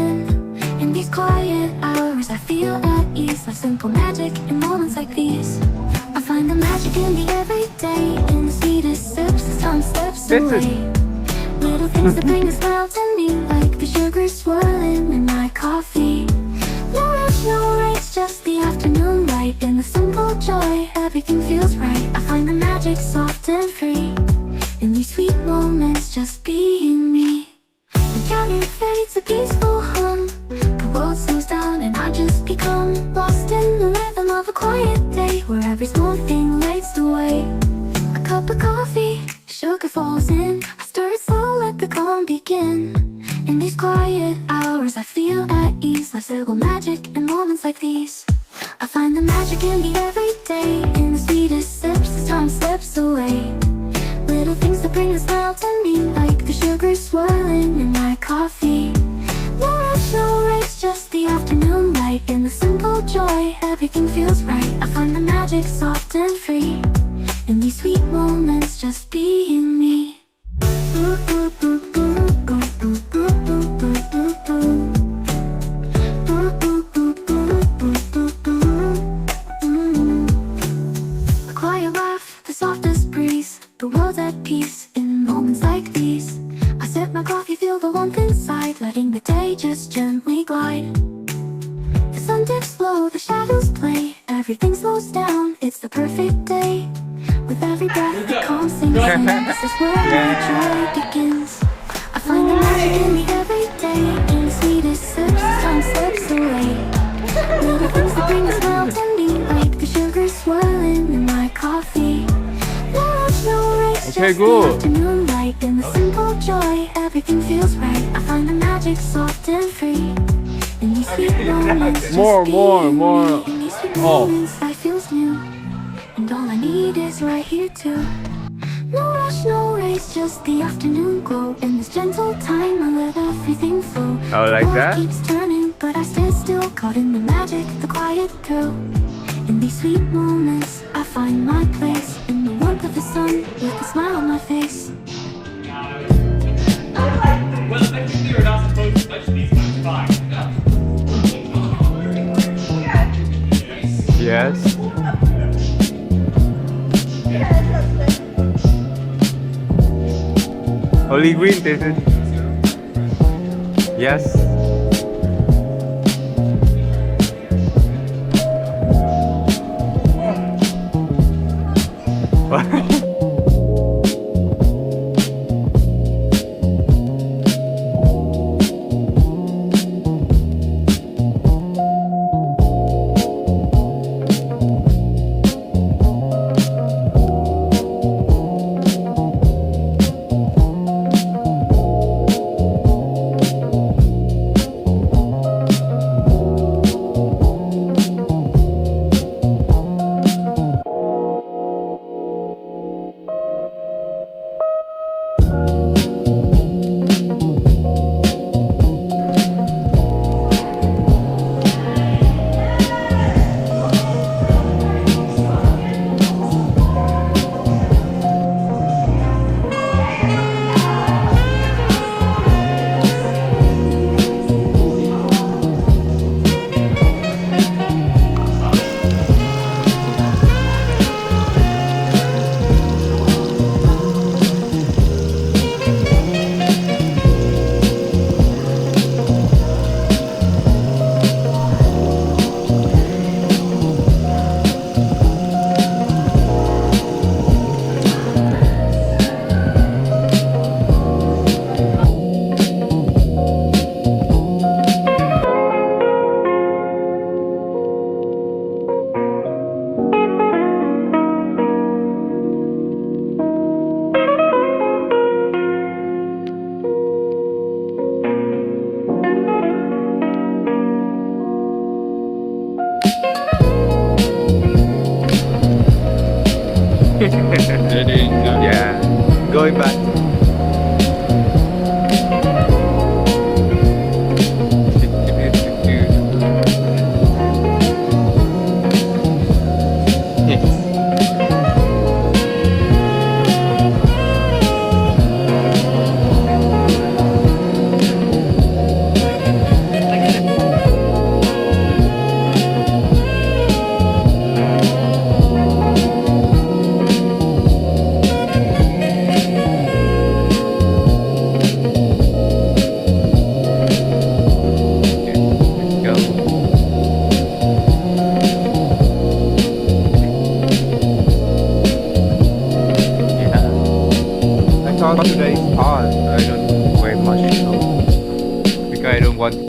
begin. In these quiet hours I feel at ease, like simple magic in moments like these. I find the magic in the everyday, in the sweetest sips as time slips away. Little things that bring a smile to me, like the sugar swirling in my coffee. No rush, no race, just the afternoon light. In the simple joy, everything feels right. I find the magic soft and free, in these sweet moments, just being me. The counter fades a peaceful hum, the world slows down and I just become lost in the rhythm of a quiet day, where every small thing lights the way. A cup of coffee, sugar falls in, I stir it slow, let the calm begin. In these quiet hours I feel at ease, like simple magic in moments like these. I find the magic in the everyday, in the sweetest sips as time slips away. Little things that bring a smile to me, like the sugar swirling in my coffee. No rush, no race, just the afternoon light. In the simple joy, everything feels right. I find the magic soft and free, in these sweet moments, just being me. A quiet laugh, the softest breeze, the world's at peace in moments like these. I sip my coffee, feel the warmth inside, letting the day just gently glide. The sun dips low, the shadows play, everything slows down, it's the perfect day. With every breath the calm sinks in, this is where my joy begins. I find the magic in the everyday, in the sweetest sips as time slips away. Little things that bring a smile to me, like the sugar swirling in my coffee. No rush, no race, Okay, just good. the afternoon light. In the simple joy, everything feels right. I find the magic soft and free, in these sweet moments, just More. me. In these sweet Oh. moments, life feels new, and all I need is right here too. No rush, no race, just the afternoon glow. In this gentle time, I let everything flow. Oh, like The world that? keeps turning, but I stand still, caught in the magic, the quiet thrill. In these sweet moments, I find my place, in the warmth of the sun, with a smile on my face. Well, technically you're not supposed to touch these, but it's fine. Yes. Only green tasted. Yes. Yeah. Going back.